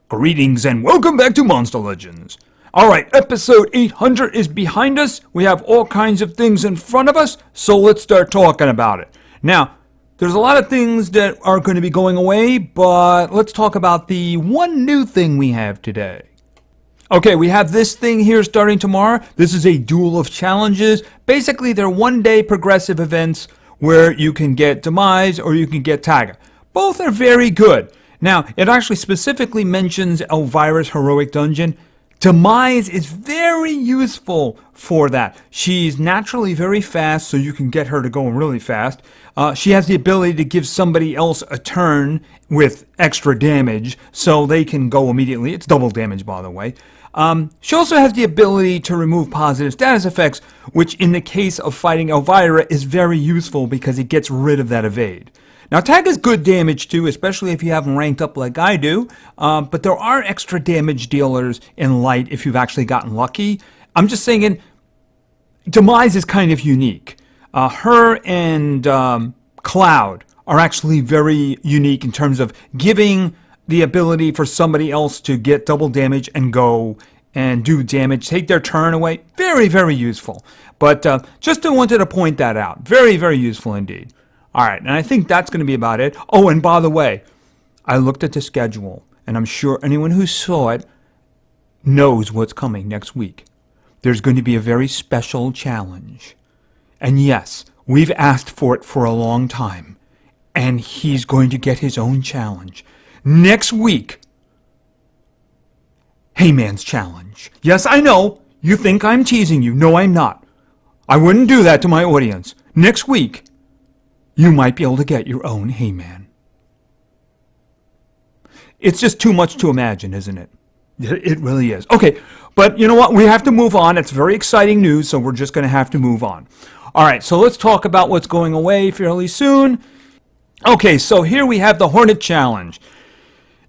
Greetings and welcome back to Monster Legends. Alright, episode 800 is behind us. We have all kinds of things in front of us, so let's start talking about it. Now, there's a lot of things that are going to be going away, but let's talk about the one new thing we have today. Okay, we have this thing here starting tomorrow. This is a duel of challenges. Basically, they're one-day progressive events where you can get Demise or you can get Tagger. Both are very good. Now, it actually specifically mentions Elvira's Heroic Dungeon. Demise is very useful for that. She's naturally very fast, so you can get her to go really fast. She has the ability to give somebody else a turn with extra damage, so they can go immediately. It's double damage, by the way. She also has the ability to remove positive status effects, which in the case of fighting Elvira is very useful because it gets rid of that evade. Now, tag is good damage too, especially if you haven't ranked up like I do, but there are extra damage dealers in Light if you've actually gotten lucky. I'm just saying, Demise is kind of unique. Her and Cloud are actually very unique in terms of giving the ability for somebody else to get double damage and go and do damage, take their turn away. Very, very useful. But just wanted to point that out. Very, very useful indeed. All right, and I think that's going to be about it. Oh, and by the way, I looked at the schedule, and I'm sure anyone who saw it knows what's coming next week. There's going to be a very special challenge. And yes, we've asked for it for a long time, and he's going to get his own challenge. Next week, Heyman's challenge. Yes, I know, you think I'm teasing you. No, I'm not. I wouldn't do that to my audience. Next week, you might be able to get your own Heyman. It's just too much to imagine, isn't it? It really is. Okay, but you know what? We have to move on. It's very exciting news, so we're just going to have to move on. All right, so let's talk about what's going away fairly soon. Okay, so here we have the Hornet Challenge.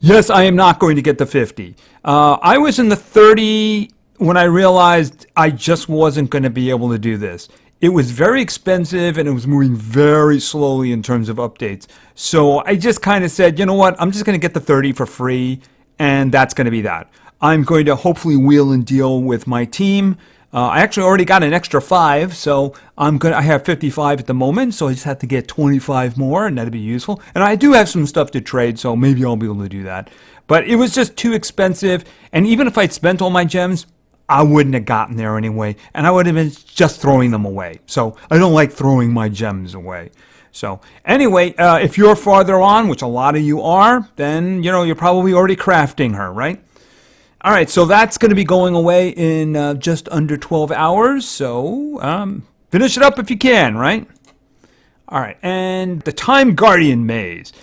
Yes, I am not going to get the 50. I was in the 30 when I realized I just wasn't going to be able to do this. It was very expensive and it was moving very slowly in terms of updates. So I just kind of said, you know what, I'm just going to get the 30 for free, and that's going to be that. I'm going to hopefully wheel and deal with my team. I actually already got an extra 5, so I have 55 at the moment, so I just have to get 25 more, and that'd be useful. And I do have some stuff to trade, so maybe I'll be able to do that. But it was just too expensive, and even if I'd spent all my gems, I wouldn't have gotten there anyway, and I would have been just throwing them away. So I don't like throwing my gems away. So anyway, if you're farther on, which a lot of you are, then you're probably already crafting her, right? All right, so that's going to be going away in just under 12 hours. So finish it up if you can, right? All right, and the Time Guardian Maze.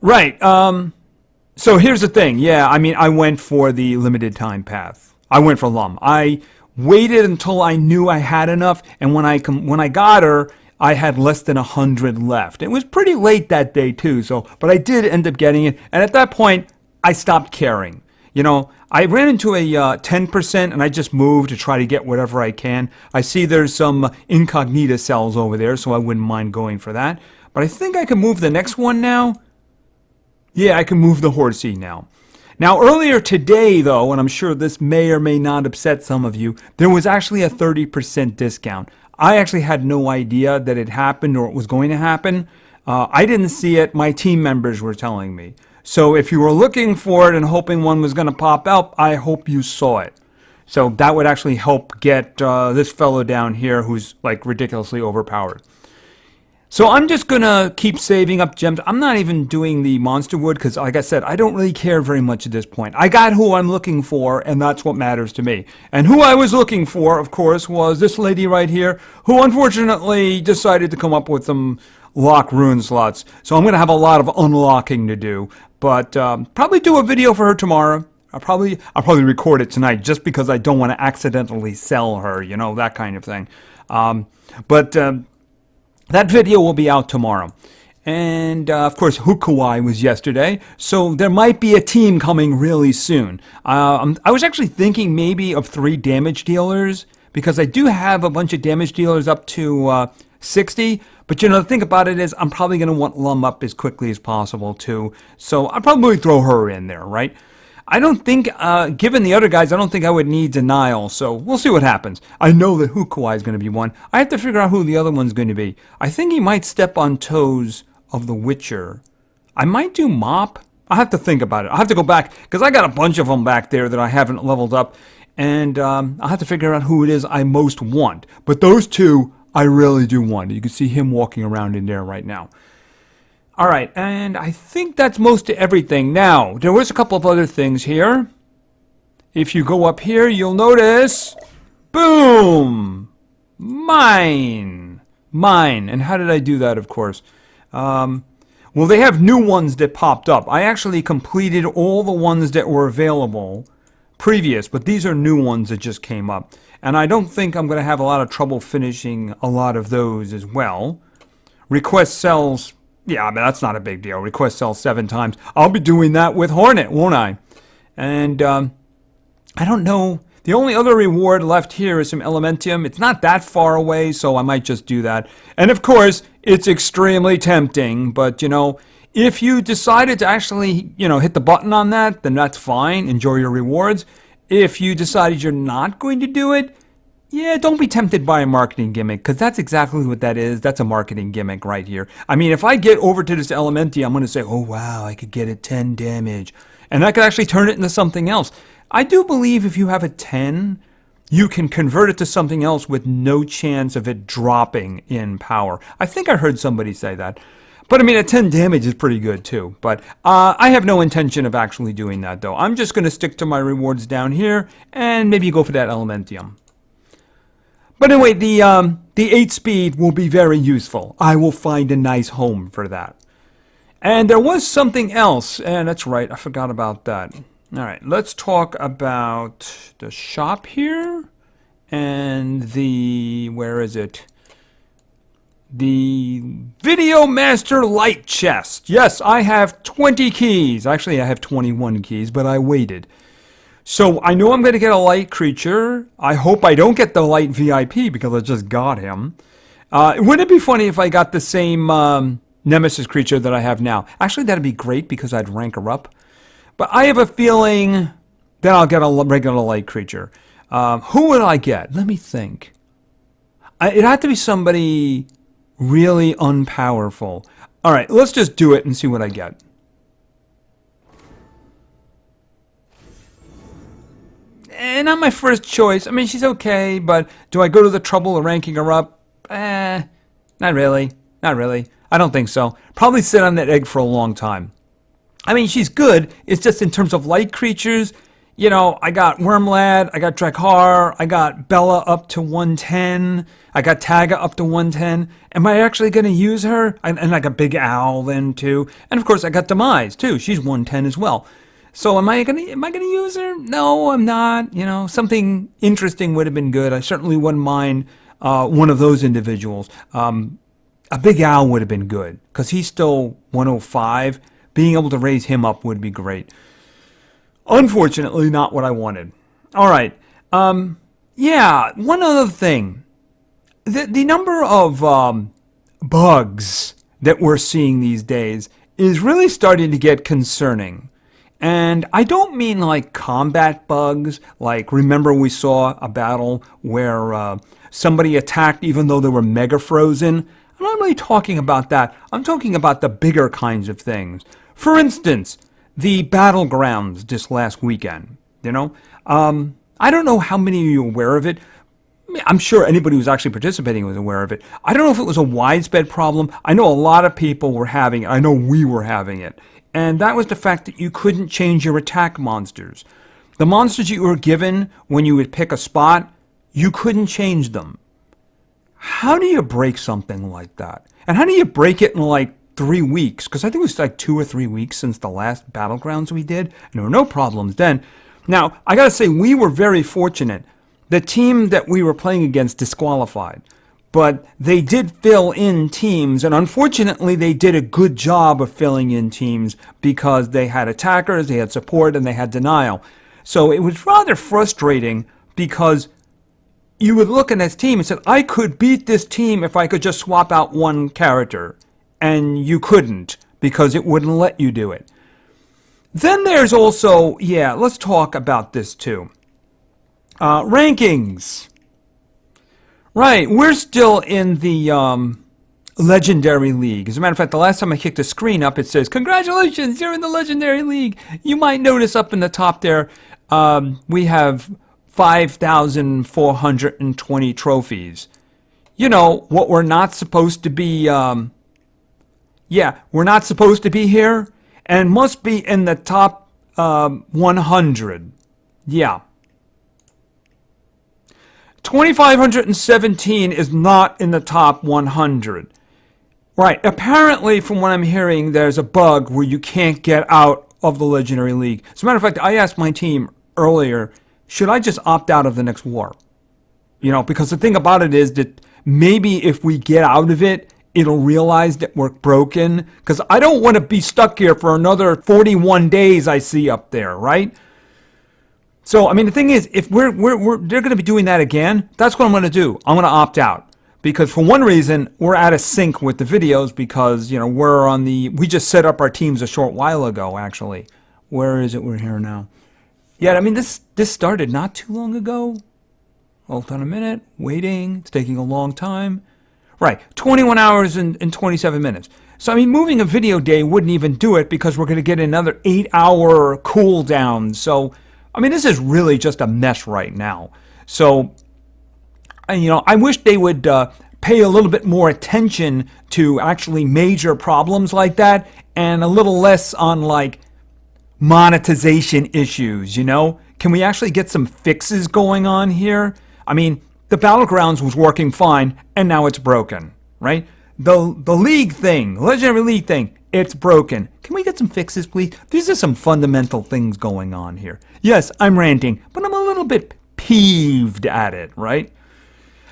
Right. So here's the thing. Yeah, I mean, I went for the limited time path. I went for Lum. I waited until I knew I had enough, and when I got her, I had less than 100 left. It was pretty late that day too, but I did end up getting it, and at that point, I stopped caring. I ran into a 10%, and I just moved to try to get whatever I can. I see there's some incognita cells over there, so I wouldn't mind going for that. But I think I can move the next one now. Yeah, I can move the horsey now. Now, earlier today, though, and I'm sure this may or may not upset some of you, there was actually a 30% discount. I actually had no idea that it happened or it was going to happen. I didn't see it. My team members were telling me. So if you were looking for it and hoping one was going to pop out, I hope you saw it. So that would actually help get this fellow down here who's like ridiculously overpowered. So I'm just going to keep saving up gems. I'm not even doing the monster wood because, like I said, I don't really care very much at this point. I got who I'm looking for, and that's what matters to me. And who I was looking for, of course, was this lady right here, who unfortunately decided to come up with some lock rune slots. So I'm going to have a lot of unlocking to do, but probably do a video for her tomorrow. I'll probably record it tonight just because I don't want to accidentally sell her, that kind of thing. That video will be out tomorrow. And, of course, Hukuai was yesterday, so there might be a team coming really soon. I was actually thinking maybe of 3 damage dealers, because I do have a bunch of damage dealers up to 60, but the thing about it is I'm probably going to want Lum up as quickly as possible, too. So I'll probably throw her in there, right? I don't think, given the other guys, I don't think I would need denial. So we'll see what happens. I know that Hukuai is going to be one. I have to figure out who the other one's going to be. I think he might step on toes of the Witcher. I might do Mop. I'll have to think about it. I'll have to go back because I got a bunch of them back there that I haven't leveled up. And I'll have to figure out who it is I most want. But those two, I really do want. You can see him walking around in there right now. All right, and I think that's most of everything. Now, there was a couple of other things here. If you go up here, you'll notice, boom, mine. And how did I do that, of course? Well, they have new ones that popped up. I actually completed all the ones that were available previous, but these are new ones that just came up. And I don't think I'm going to have a lot of trouble finishing a lot of those as well. Request cells. Yeah, I mean, that's not a big deal. Request cells 7 times. I'll be doing that with Hornet, won't I? And I don't know. The only other reward left here is some Elementium. It's not that far away, so I might just do that. And of course, it's extremely tempting. But, you know, if you decided to actually, you know, hit the button on that, then that's fine. Enjoy your rewards. If you decided you're not going to do it, yeah, don't be tempted by a marketing gimmick, because that's exactly what that is. That's a marketing gimmick right here. I mean, if I get over to this Elementi, I'm going to say, oh, wow, I could get it 10 damage. And I could actually turn it into something else. I do believe if you have a 10, you can convert it to something else with no chance of it dropping in power. I think I heard somebody say that. But I mean, at 10 damage is pretty good too. But I have no intention of actually doing that, though. I'm just going to stick to my rewards down here and maybe go for that Elementium. But anyway, the 8-speed will be very useful. I will find a nice home for that. And there was something else, and that's right, I forgot about that. All right, let's talk about the shop here and the, where is it? The Video Master Light Chest. Yes, I have 20 keys. Actually, I have 21 keys, but I waited. So I know I'm going to get a light creature. I hope I don't get the light VIP because I just got him. Wouldn't it be funny if I got the same Nemesis creature that I have now? Actually, that'd be great because I'd rank her up. But I have a feeling that I'll get a regular light creature. Who would I get? Let me think. It'd have to be somebody really unpowerful. All right, let's just do it and see what I get. Not my first choice. I mean, she's okay, but do I go to the trouble of ranking her up? Not really. Not really. I don't think so. Probably sit on that egg for a long time. I mean, she's good. It's just in terms of light creatures, you know, I got Wormlad, I got Drakhar, I got Bella up to 110, I got Taga up to 110. Am I actually going to use her? And I got Big Owl then too. And of course, I got Demise too. She's 110 as well. So am I gonna use her? No, I'm not. You know, something interesting would have been good. I certainly wouldn't mind one of those individuals. A Big Owl would have been good because he's still 105. Being able to raise him up would be great. Unfortunately, not what I wanted. All right. Yeah, one other thing. The number of bugs that we're seeing these days is really starting to get concerning. And I don't mean like combat bugs, like remember we saw a battle where somebody attacked even though they were mega frozen. I'm not really talking about that. I'm talking about the bigger kinds of things. For instance, the battlegrounds this last weekend, you know. I don't know how many of you are aware of it. I'm sure anybody who's actually participating was aware of it. I don't know if it was a widespread problem. I know a lot of people were having it. I know we were having it. And that was the fact that you couldn't change your attack monsters. The monsters you were given when you would pick a spot, you couldn't change them. How do you break something like that? And how do you break it in like 3 weeks? Because I think it was like 2 or 3 weeks since the last Battlegrounds we did. And there were no problems then. Now, I got to say, we were very fortunate. The team that we were playing against disqualified. But they did fill in teams, and unfortunately they did a good job of filling in teams because they had attackers, they had support, and they had denial. So it was rather frustrating because you would look at this team and say, I could beat this team if I could just swap out one character. And you couldn't because it wouldn't let you do it. Then there's also, yeah, let's talk about this too. Rankings. Right, we're still in the Legendary League. As a matter of fact, the last time I kicked the screen up, it says, "Congratulations, you're in the Legendary League." You might notice up in the top there, we have 5,420 trophies. You know, what we're not supposed to be, yeah, we're not supposed to be here, and must be in the top 100. Yeah. 2,517 is not in the top 100. Right. Apparently, from what I'm hearing, there's a bug where you can't get out of the Legendary League. As a matter of fact, I asked my team earlier, should I just opt out of the next war? You know, because the thing about it is that maybe if we get out of it, it'll realize that we're broken. Because I don't want to be stuck here for another 41 days I see up there, right? So, I mean, the thing is, if they're going to be doing that again, that's what I'm going to do. I'm going to opt out. Because for one reason, we're out of sync with the videos because, you know, we just set up our teams a short while ago, actually. Where is it? We're here now. Yeah, I mean, this started not too long ago. Hold on a minute. Waiting. It's taking a long time. Right. 21 hours and 27 minutes. So, I mean, moving a video day wouldn't even do it because we're going to get another 8-hour cooldown. So, I mean, this is really just a mess right now. So, you know, I wish they would pay a little bit more attention to actually major problems like that and a little less on, like, monetization issues, you know? Can we actually get some fixes going on here? I mean, the Battlegrounds was working fine, and now it's broken, right? The League thing, Legendary League thing, it's broken. Can we get some fixes, please? These are some fundamental things going on here. Yes, I'm ranting, but I'm a little bit peeved at it, right?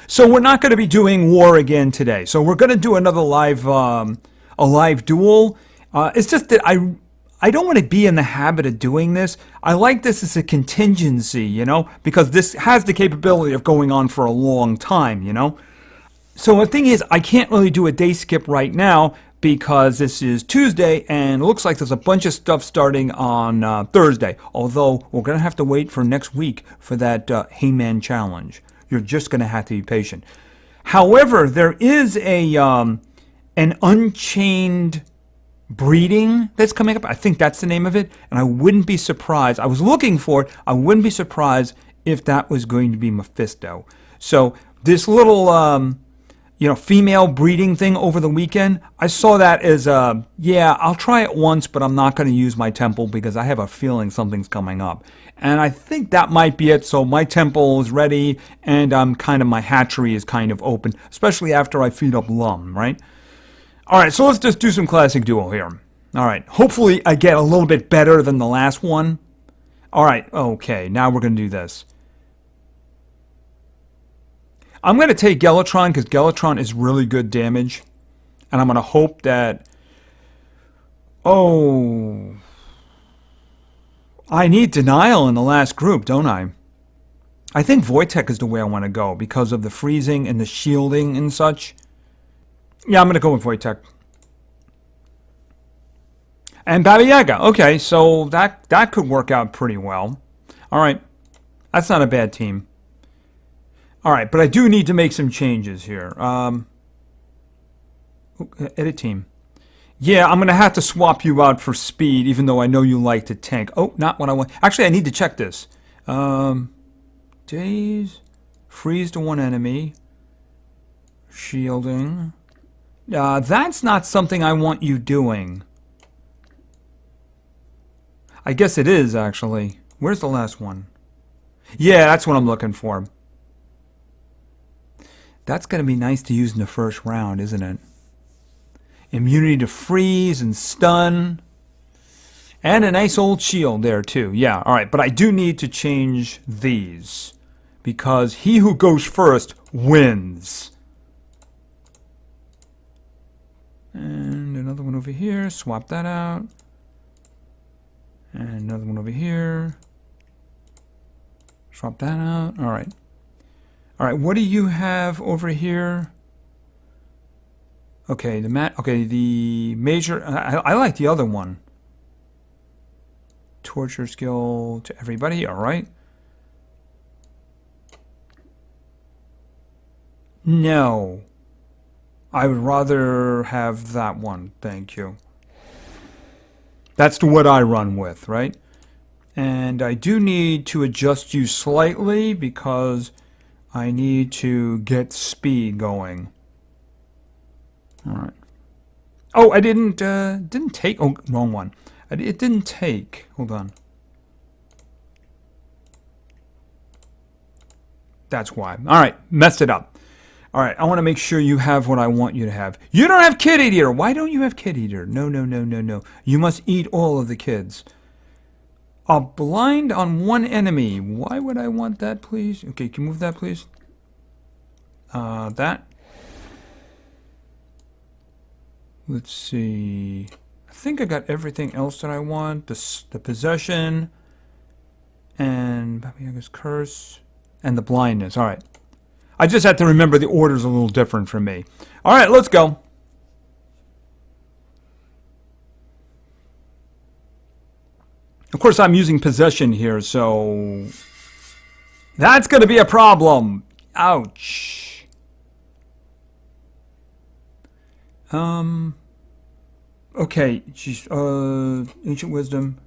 So we're not going to be doing war again today. So we're going to do another live, a live duel. It's just that I don't want to be in the habit of doing this. I like this as a contingency, you know, because this has the capability of going on for a long time, you know. So the thing is, I can't really do a day skip right now because this is Tuesday and it looks like there's a bunch of stuff starting on Thursday. Although we're going to have to wait for next week for that Heyman challenge. You're just going to have to be patient. However, there is an Unchained breeding that's coming up. I think that's the name of it. And I wouldn't be surprised. I was looking for it. I wouldn't be surprised if that was going to be Mephisto. So this little, you know, female breeding thing over the weekend, I saw that as, yeah, I'll try it once, but I'm not going to use my temple because I have a feeling something's coming up. And I think that might be it. So my temple is ready and my hatchery is kind of open, especially after I feed up Lum, right? All right, so let's just do some classic duel here. All right, hopefully I get a little bit better than the last one. All right, okay, now we're going to do this. I'm going to take Gelatron because Gelatron is really good damage. And I'm going to hope that... Oh... I need Denial in the last group, don't I? I think Wojtek is the way I want to go because of the freezing and the shielding and such. Yeah, I'm going to go with Wojtek. And Baba Yaga. Okay, so that could work out pretty well. All right. That's not a bad team. All right, but I do need to make some changes here. Edit team. Yeah, I'm going to have to swap you out for speed, even though I know you like to tank. Oh, not what I want. Actually, I need to check this. Days. Freeze to one enemy. Shielding. That's not something I want you doing. I guess it is, actually. Where's the last one? Yeah, that's what I'm looking for. That's going to be nice to use in the first round, isn't it? Immunity to freeze and stun. And a nice old shield there, too. Yeah, all right. But I do need to change these. Because he who goes first wins. And another one over here. Swap that out. And another one over here. Swap that out. All right. All right, what do you have over here? Okay, the major. I like the other one. torture skill to everybody. All right. No. I would rather have that one. Thank you. That's what I run with, right? And I do need to adjust you slightly because I need to get speed going. All right. Oh, I didn't take. Oh, wrong one. It didn't take. Hold on. That's why. All right, messed it up. All right, I want to make sure you have what I want you to have. You don't have Kid Eater. Why don't you have Kid Eater? No, no, no, no, no. You must eat all of the kids. A blind on one enemy. Why would I want that, please? Okay, can you move that, please? That. Let's see. I think I got everything else that I want. The possession. And Baba Yaga's curse. And the blindness. All right. I just had to remember the order's a little different from me. All right, let's go. Of course, I'm using possession here, so that's going to be a problem. Ouch. Okay, geez, Ancient Wisdom.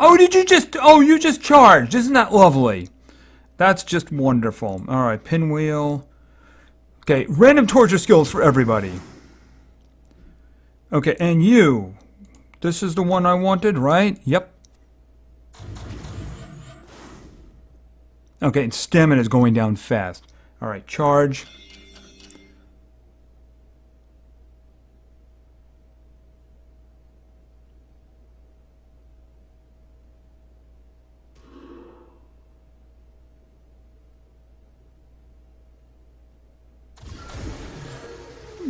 Oh, you just charged. Isn't that lovely? That's just wonderful. All right, pinwheel. Okay, random torture skills for everybody. Okay, and you. This is the one I wanted, right? Yep. Okay, and stamina is going down fast. All right, charge.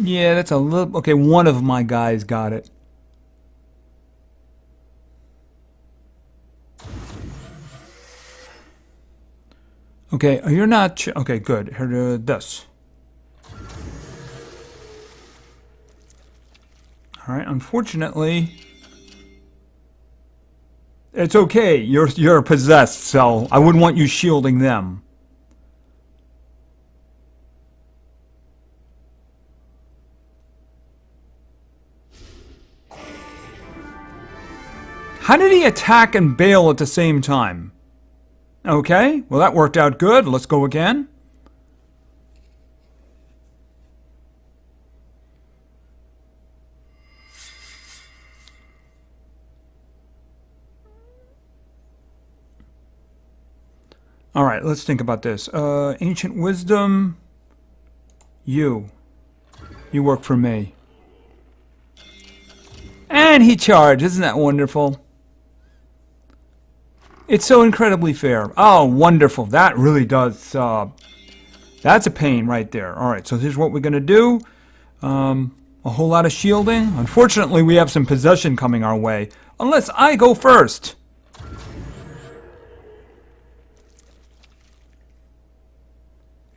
Yeah, that's a little... Okay, one of my guys got it. Okay, you're not... Okay, good. Here, this. Alright, unfortunately... It's okay, you're possessed, so I wouldn't want you shielding them. How did he attack and bail at the same time? Okay, well that worked out good. Let's go again. All right, let's think about this. Ancient Wisdom. You work for me. And he charged. Isn't that wonderful? It's so incredibly fair. Oh, wonderful. That really does. That's a pain right there. All right, so here's what we're going to do. A whole lot of shielding. Unfortunately, we have some possession coming our way. Unless I go first.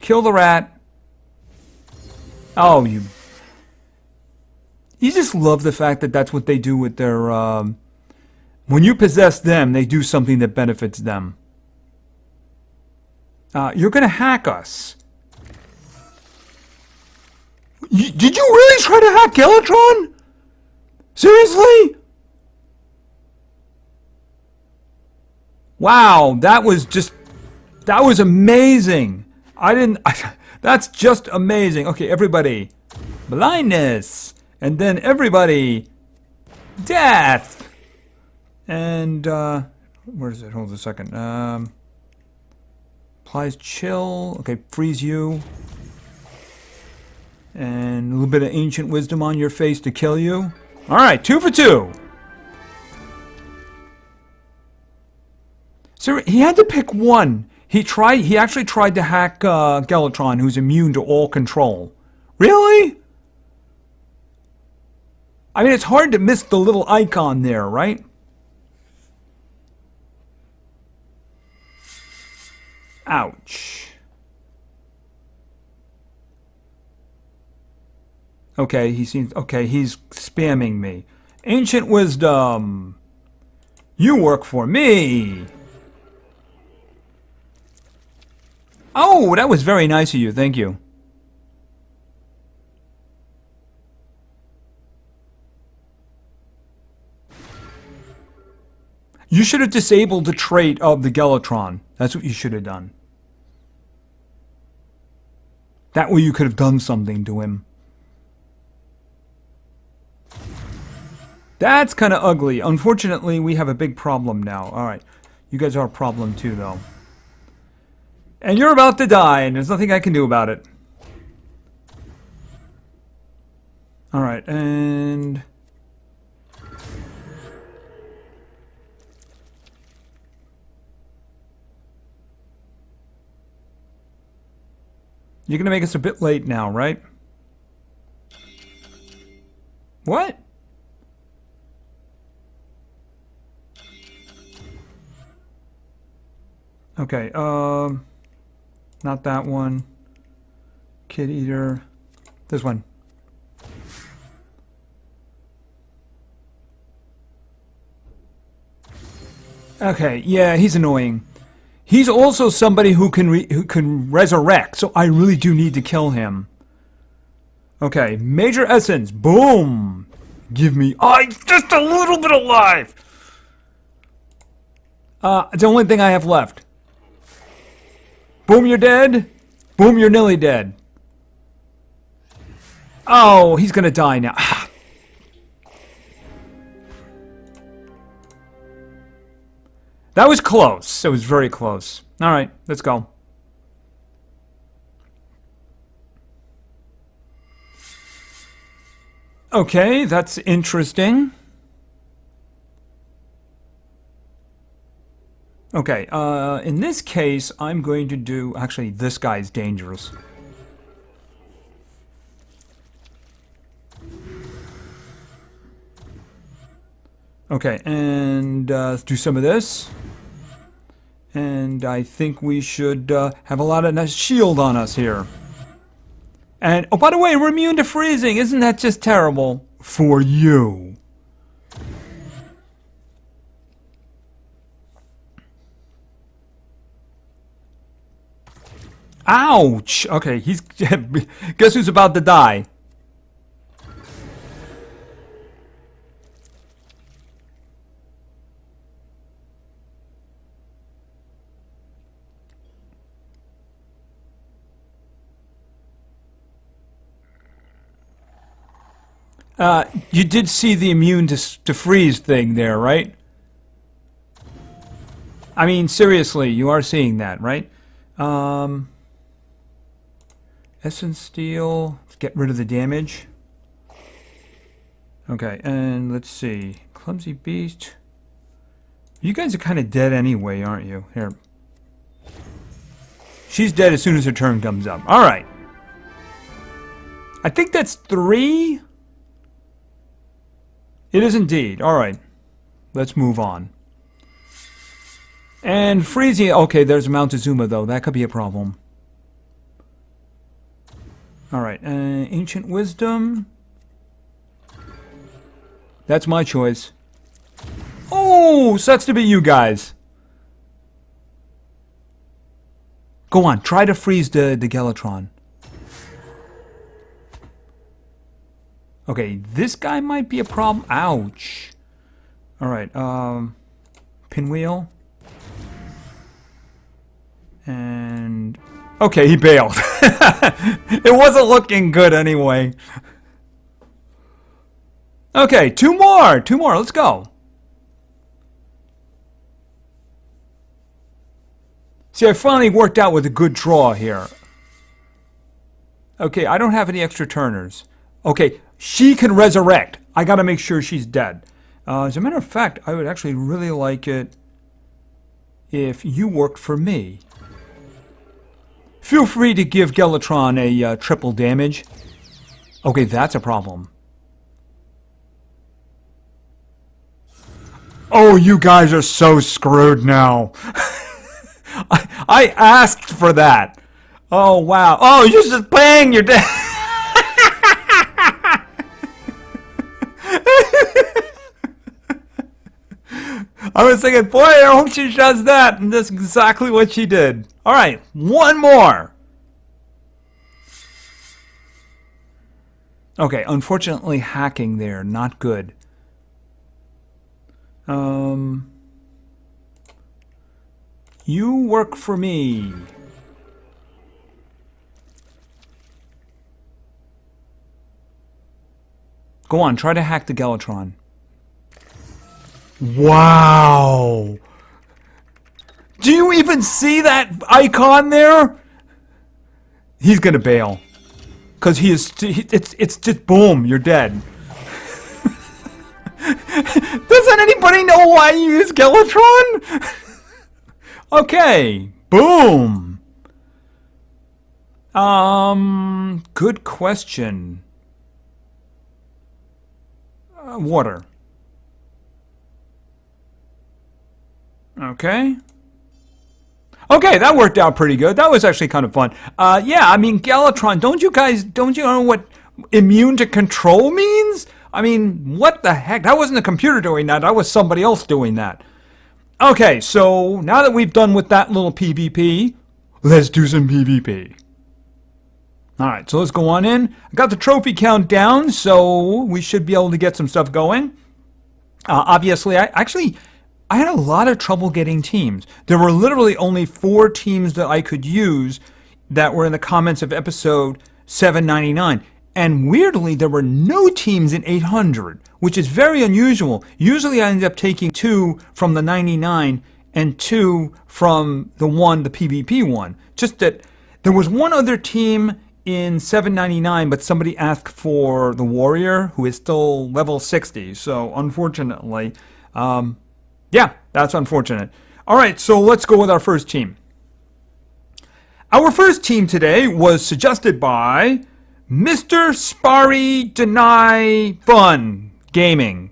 Kill the rat. Oh, you just love the fact that that's what they do with their... when you possess them, they do something that benefits them. You're going to hack us. Did you really try to hack Gelatron? Seriously? Wow, that was amazing. That's just amazing. Okay, everybody. Blindness. And then everybody. Death. And, where is it? Hold on a second. Applies chill. Okay, freeze you. And a little bit of ancient wisdom on your face to kill you. Alright, 2 for 2. So he had to pick one. He actually tried to hack Gelatron, who's immune to all control. Really? I mean, it's hard to miss the little icon there, right? Ouch. Okay, he seems... Okay, he's spamming me. Ancient Wisdom. You work for me. Oh, that was very nice of you. Thank you. You should have disabled the trait of the Gelatron. That's what you should have done. That way you could have done something to him. That's kind of ugly. Unfortunately, we have a big problem now. Alright. You guys are a problem too, though. And you're about to die, and there's nothing I can do about it. Alright, and... You're gonna make us a bit late now, right? What? Okay, not that one. Kid Eater. This one. Okay, yeah, he's annoying. He's also somebody who can resurrect, so I really do need to kill him. Okay, Major Essence, boom! Give me... just a little bit alive! It's the only thing I have left. Boom, you're dead. Boom, you're nearly dead. Oh, he's gonna die now. That was close. It was very close. Alright, let's go. Okay, that's interesting. Okay, in this case, I'm going to do... Actually, this guy's dangerous. Okay, and let's do some of this. And I think we should have a lot of nice shield on us here. And, oh, by the way, we're immune to freezing. Isn't that just terrible? For you. Ouch! Okay, he's... Guess who's about to die? You did see the immune to freeze thing there, right? I mean, seriously, you are seeing that, right? Essence Steel, let's get rid of the damage. Okay, and let's see. Clumsy Beast. You guys are kind of dead anyway, aren't you? Here. She's dead as soon as her turn comes up. Alright. I think that's 3. It is indeed. Alright. Let's move on. And Freezy. Okay, there's Montezuma, though. That could be a problem. Alright. Ancient Wisdom. That's my choice. Oh, sucks to be you guys. Go on. Try to freeze the Gelatron. Okay, this guy might be a problem. Ouch. Alright, Pinwheel. And... Okay, he bailed. It wasn't looking good anyway. Okay, two more, let's go. See, I finally worked out with a good draw here. Okay, I don't have any extra turners. Okay, she can resurrect. I gotta make sure she's dead. As a matter of fact, I would actually really like it if you worked for me. Feel free to give Gelatron a triple damage. Okay, that's a problem. Oh, you guys are so screwed now. I asked for that. Oh, wow. Oh, you're just paying your debt. I was thinking, boy, I hope she does that. And that's exactly what she did. All right, one more. Okay, unfortunately, hacking there, not good. You work for me. Go on, try to hack the Gelatron. Wow! Do you even see that icon there? He's gonna bail. Because it's just boom, you're dead. Doesn't anybody know why you use Gelatron? Okay, boom. Good question. Water. Okay. Okay, that worked out pretty good. That was actually kind of fun. Yeah, I mean, Gelatron, don't you know what immune to control means? I mean, what the heck? That wasn't a computer doing that. That was somebody else doing that. Okay, so now that we've done with that little PvP, let's do some PvP. Alright, so let's go on in. I got the trophy count down, so we should be able to get some stuff going. Obviously, I had a lot of trouble getting teams. There were literally only 4 teams that I could use that were in the comments of episode 799. And weirdly, there were no teams in 800, which is very unusual. Usually I end up taking 2 from the 99 and 2 from the PvP one. Just that there was one other team in 799, but somebody asked for the warrior, who is still level 60. So unfortunately, yeah, that's unfortunate. All right, so let's go with our first team. Our first team today was suggested by Mr. Sparry Deny Fun Gaming.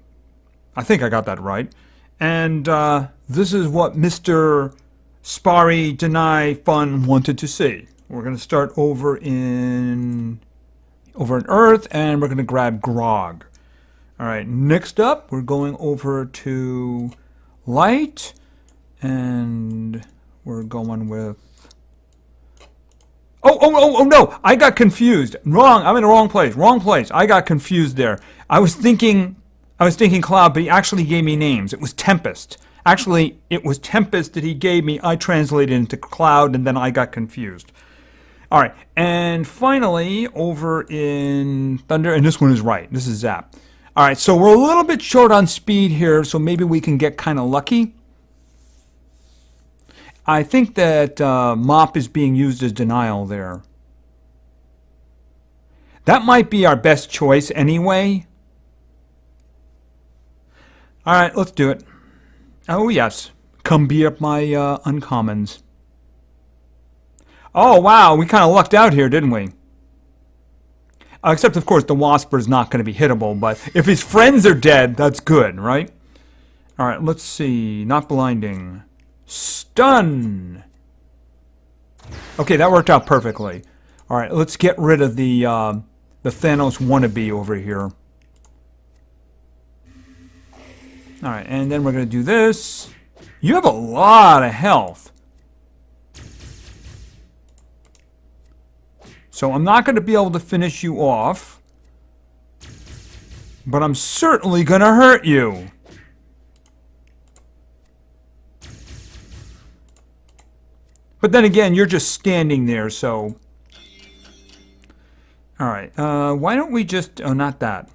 I think I got that right. And this is what Mr. Sparry Deny Fun wanted to see. We're going to start over in Earth, and we're going to grab Grog. All right, next up, we're going over to Light, and we're going with... Oh, no, I got confused. Wrong, I'm in the wrong place. I got confused there. I was thinking Cloud, but he actually gave me names. It was Tempest. Actually, it was Tempest that he gave me. I translated into Cloud, and then I got confused. All right, and finally, over in Thunder, and this one is right. This is Zap. All right, so we're a little bit short on speed here, so maybe we can get kind of lucky. I think that Mop is being used as denial there. That might be our best choice anyway. All right, let's do it. Oh, yes. Come be up my uncommons. Oh, wow, we kind of lucked out here, didn't we? Except, of course, the Wasper's not going to be hittable, but if his friends are dead, that's good, right? All right, let's see. Not blinding. Stun! Okay, that worked out perfectly. All right, let's get rid of the Thanos wannabe over here. All right, and then we're going to do this. You have a lot of health. So I'm not going to be able to finish you off. But I'm certainly going to hurt you. But then again, you're just standing there, so... Alright, why don't we just... Oh, not that.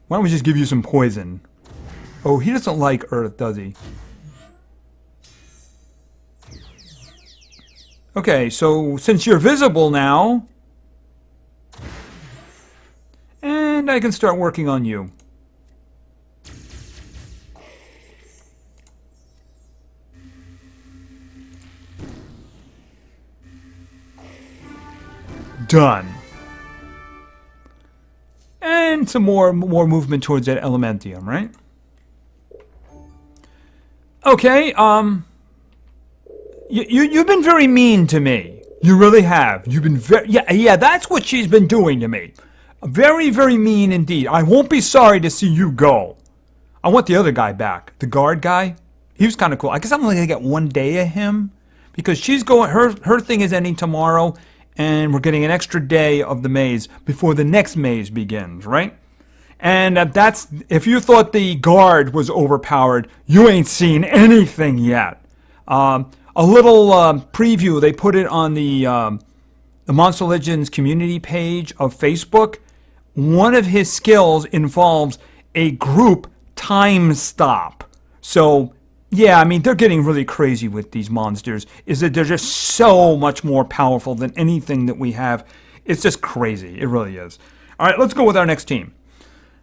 Why don't we just give you some poison? Oh, he doesn't like Earth, does he? Okay, so since you're visible now... And I can start working on you. Done. And some more movement towards that Elementium, right? Okay, you've been very mean to me. You really have. You've been very... Yeah, that's what she's been doing to me. Very, very mean indeed. I won't be sorry to see you go. I want the other guy back. The guard guy. He was kind of cool. I guess I'm only going to get 1 day of him because she's going, her thing is ending tomorrow, and we're getting an extra day of the maze before the next maze begins, right? And that's, if you thought the guard was overpowered, you ain't seen anything yet. A little preview, they put it on the Monster Legends community page of Facebook. One of his skills involves a group time stop. So, yeah, I mean, they're getting really crazy with these monsters. Is that they're just so much more powerful than anything that we have. It's just crazy. It really is. All right, let's go with our next team.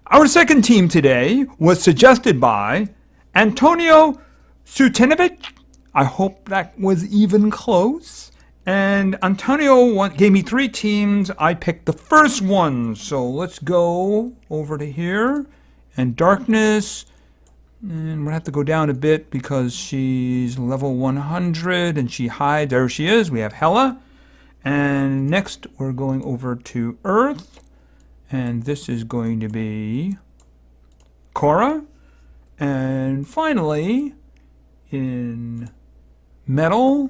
Our second team today was suggested by Antonio Sutenovic. I hope that was even close. And Antonio gave me 3 teams. I picked the first one. So let's go over to here. And Darkness. And we'll have to go down a bit because she's level 100 and she hides. There she is. We have Hela. And next we're going over to Earth. And this is going to be Cora. And finally, in Metal,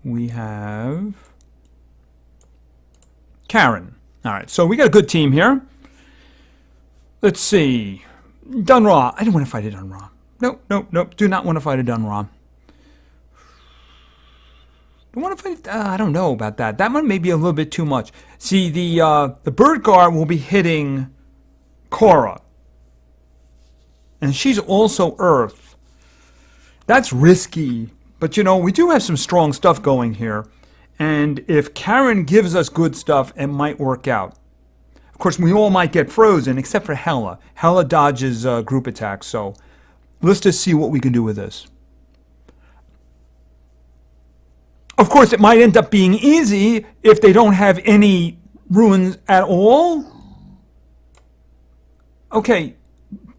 we have Karen. All right, so we got a good team here. Let's see. Dunra. I don't want to fight a Dunra. Nope. Do not want to fight a Dunra. I don't know about that. That one may be a little bit too much. See, the bird guard will be hitting Cora. And she's also Earth. That's risky. But, you know, we do have some strong stuff going here. And if Karen gives us good stuff, it might work out. Of course, we all might get frozen, except for Hela. Hela dodges group attacks, so let's just see what we can do with this. Of course, it might end up being easy if they don't have any runes at all. Okay,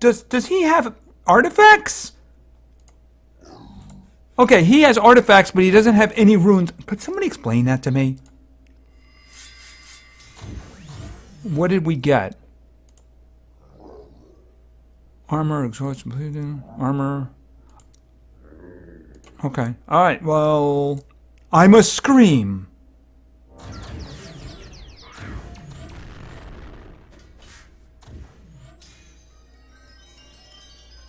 does he have artifacts? Okay, he has artifacts, but he doesn't have any runes. Could somebody explain that to me? What did we get? Armor, exhaust, armor. Okay, all right, well, I must scream.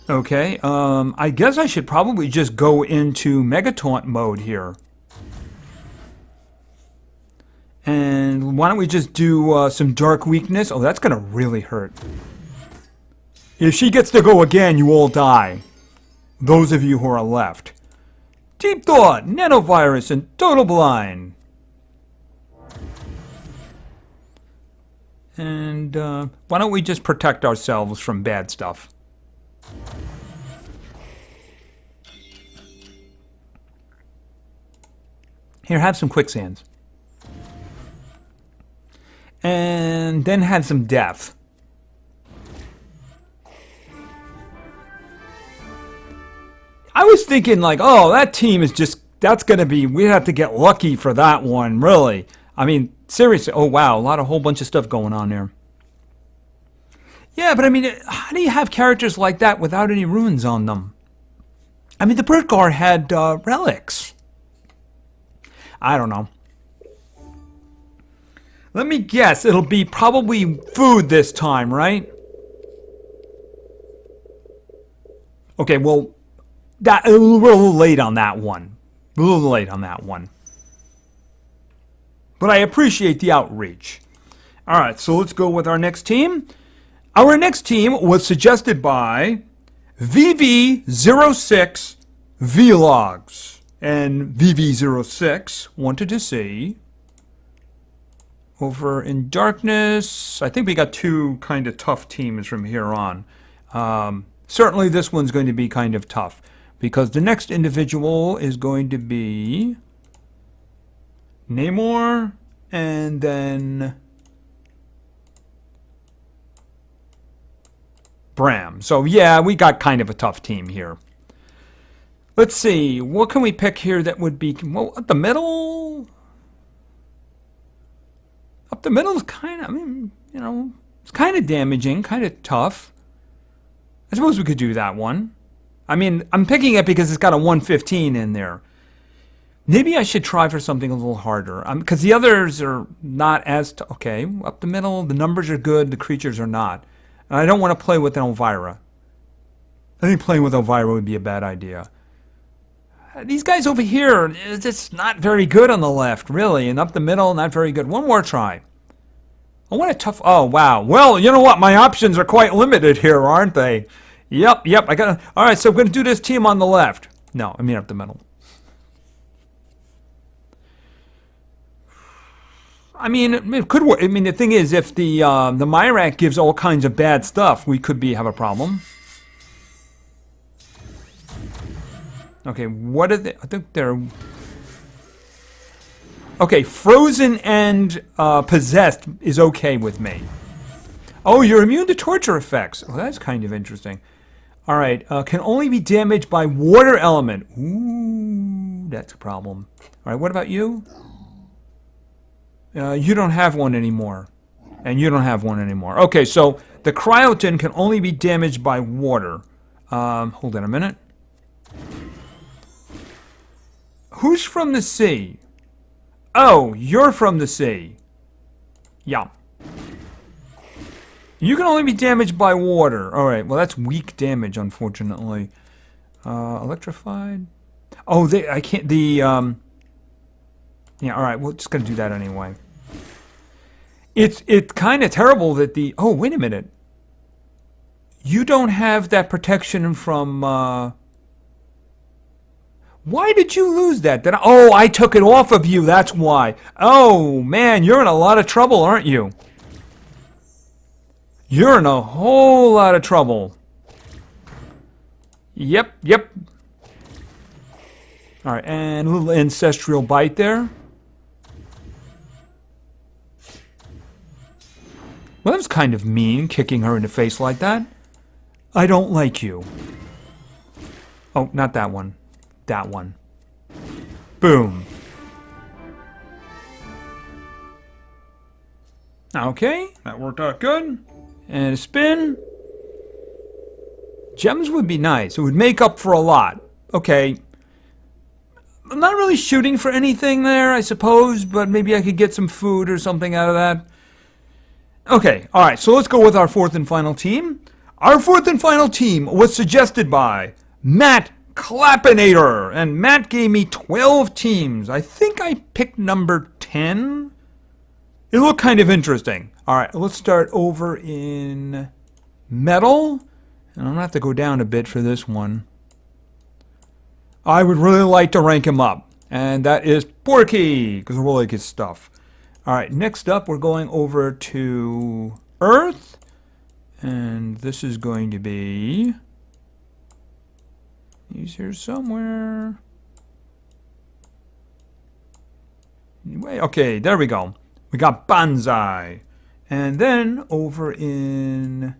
Okay, I guess I should probably just go into Megataunt mode here. And why don't we just do some Dark Weakness? Oh, that's going to really hurt. If she gets to go again, you all die. Those of you who are left. Deep Thought, Nanovirus, and Total Blind. And why don't we just protect ourselves from bad stuff? Here, have some quicksands. And then have some death. I was thinking like, oh, that team is just, that's going to be, we have to get lucky for that one, really. I mean, seriously, oh wow, a whole bunch of stuff going on there. Yeah, but I mean, how do you have characters like that without any runes on them? I mean, the Bertgar had relics. I don't know. Let me guess, it'll be probably food this time, right? Okay, well, we're a little late on that one. But I appreciate the outreach. All right, so let's go with our next team. Our next team was suggested by VV06 Vlogs. And VV06 wanted to see, over in Darkness, I think we got 2 kind of tough teams from here on. Certainly this one's going to be kind of tough, because the next individual is going to be Namor, and then Bram. So yeah, we got kind of a tough team here. Let's see, what can we pick here that would be, well, up the middle? Up the middle is kind of, I mean, you know, it's kind of damaging, kind of tough. I suppose we could do that one. I mean, I'm picking it because it's got a 115 in there. Maybe I should try for something a little harder. Because the others are not as... okay, up the middle, the numbers are good, the creatures are not. And I don't want to play with an Elvira. I think playing with Elvira would be a bad idea. These guys over here, it's just not very good on the left, really. And up the middle, not very good. One more try. I want a tough... oh, wow. Well, you know what? My options are quite limited here, aren't they? Yep. I got... all right, so I'm going to do this team on the left. No, I mean up the middle. I mean, it could work. I mean, the thing is, if the Myrak gives all kinds of bad stuff, we could have a problem. Okay, what are they? I think they're... okay, frozen and possessed is okay with me. Oh, you're immune to torture effects. Oh, that's kind of interesting. All right, can only be damaged by water element. Ooh, that's a problem. All right, what about you? You don't have one anymore. And you don't have one anymore. Okay, so the cryotin can only be damaged by water. Hold on a minute. Who's from the sea? Oh, you're from the sea. Yeah. You can only be damaged by water. Alright, well that's weak damage, unfortunately. Electrified? Oh, I can't, yeah, alright, we're just gonna do that anyway. It's kind of terrible that oh, wait a minute. You don't have that protection from, why did you lose that? Oh, I took it off of you, that's why. Oh, man, you're in a lot of trouble, aren't you? You're in a whole lot of trouble. Yep. Alright, and a little ancestral bite there. Well, that was kind of mean, kicking her in the face like that. I don't like you. Oh, not that one. That one. Boom. Okay, that worked out good. And a spin. Gems would be nice. It would make up for a lot. Okay. I'm not really shooting for anything there, I suppose, but maybe I could get some food or something out of that. Okay, alright, so let's go with our fourth and final team. Our fourth and final team was suggested by Matt Clappinator, and Matt gave me 12 teams. I think I picked number 10. It looked kind of interesting. Alright, let's start over in metal. And I'm going to have to go down a bit for this one. I would really like to rank him up. And that is Porky, because I really like his stuff. Alright, next up we're going over to Earth. And this is going to be... he's here somewhere. Anyway, okay, there we go. We got Banzai. And then over in...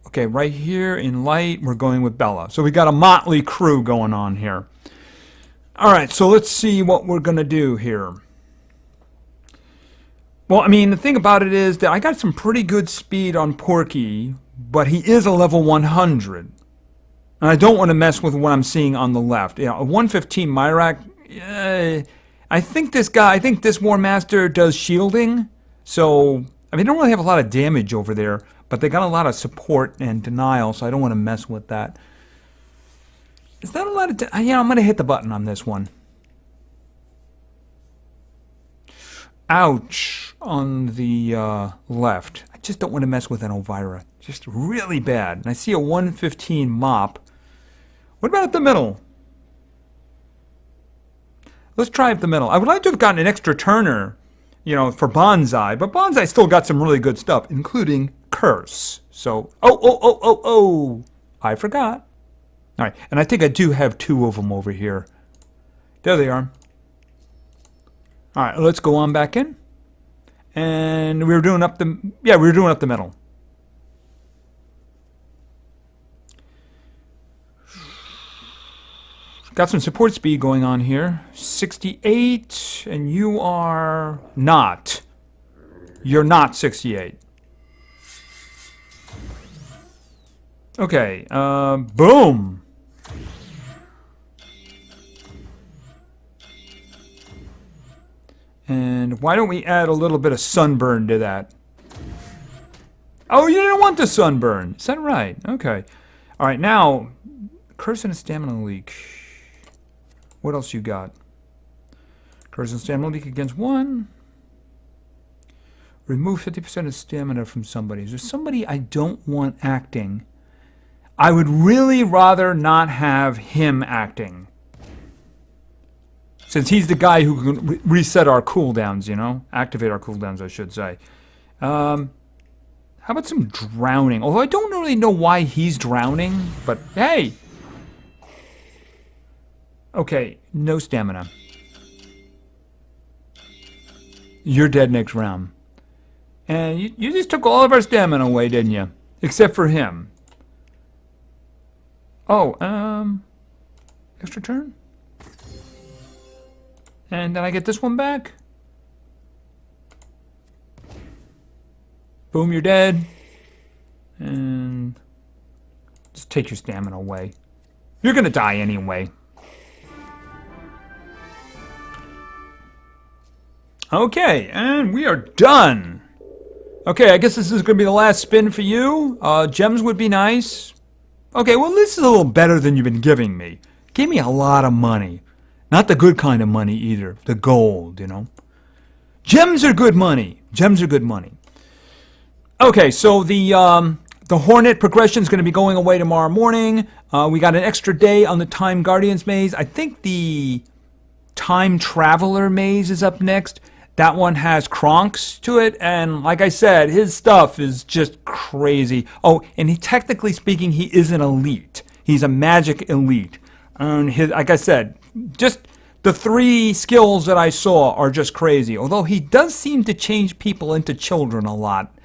okay, right here in light, we're going with Bella. So we got a motley crew going on here. Alright, so let's see what we're going to do here. Well, I mean, the thing about it is that I got some pretty good speed on Porky, but he is a level 100. And I don't want to mess with what I'm seeing on the left. You know, a 115 Myrak, I think this War Master does shielding. So, I mean, they don't really have a lot of damage over there, but they got a lot of support and denial, so I don't want to mess with that. Is that a lot of... yeah, I'm going to hit the button on this one. Ouch on the left. I just don't want to mess with an Elvira. Just really bad. And I see a 115 mop. What about at the middle? Let's try at the middle. I would like to have gotten an extra turner, you know, for Bonsai, but Bonsai still got some really good stuff, including Curse. So, oh, I forgot. All right, and I think I do have two of them over here. There they are. All right, let's go on back in. And we were doing up the... yeah, we were doing up the middle. Got some support speed going on here. 68, and you are not. You're not 68. Okay, boom. And why don't we add a little bit of sunburn to that? Oh, you didn't want the sunburn. Is that right? Okay. All right, now, curse and a stamina leak. What else you got? Curse and stamina leak against one. Remove 50% of stamina from somebody. Is there somebody I don't want acting? I would really rather not have him acting. Since he's the guy who can reset our cooldowns, you know? Activate our cooldowns, I should say. How about some drowning? Although I don't really know why he's drowning, but hey! Okay, no stamina. You're dead next round. And you just took all of our stamina away, didn't you? Except for him. Oh, extra turn? And then I get this one back? Boom, you're dead. And just take your stamina away. You're gonna die anyway. Okay, and we are done. Okay, I guess this is going to be the last spin for you. Gems would be nice. Okay, well, this is a little better than you've been giving me. Gave me a lot of money. Not the good kind of money either. The gold, you know. Gems are good money. Gems are good money. Okay, so the Hornet progression is going to be going away tomorrow morning. We got an extra day on the Time Guardians maze. I think the Time Traveler maze is up next. That one has Kronks to it, and like I said, his stuff is just crazy. Oh, and technically speaking, he is an elite. He's a magic elite. And like I said, just the 3 skills that I saw are just crazy. Although he does seem to change people into children a lot.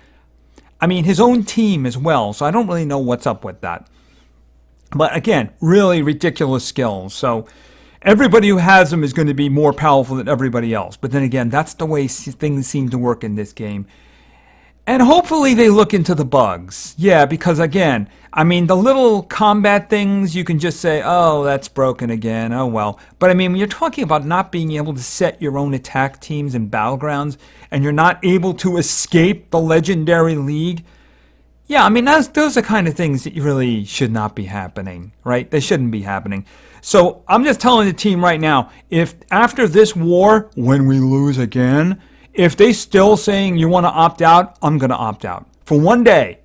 I mean, his own team as well, so I don't really know what's up with that. But again, really ridiculous skills. So everybody who has them is going to be more powerful than everybody else. But then again, that's the way things seem to work in this game. And hopefully they look into the bugs. Yeah, because again, I mean, the little combat things, you can just say, oh, that's broken again, oh well. But I mean, when you're talking about not being able to set your own attack teams in Battlegrounds, and you're not able to escape the Legendary League, yeah, I mean, those are kind of things that really should not be happening, right? They shouldn't be happening. So I'm just telling the team right now, if after this war, when we lose again, if they still saying you want to opt out, I'm going to opt out. For one day.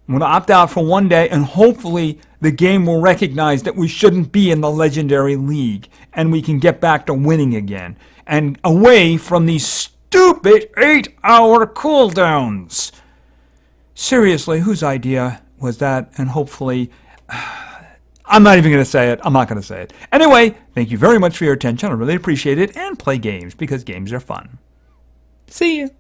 I'm going to opt out for one day, and hopefully the game will recognize that we shouldn't be in the Legendary League, and we can get back to winning again. And away from these stupid 8-hour cooldowns. Seriously, whose idea was that? And hopefully, I'm not even going to say it. I'm not going to say it. Anyway, thank you very much for your attention. I really appreciate it. And play games, because games are fun. See you.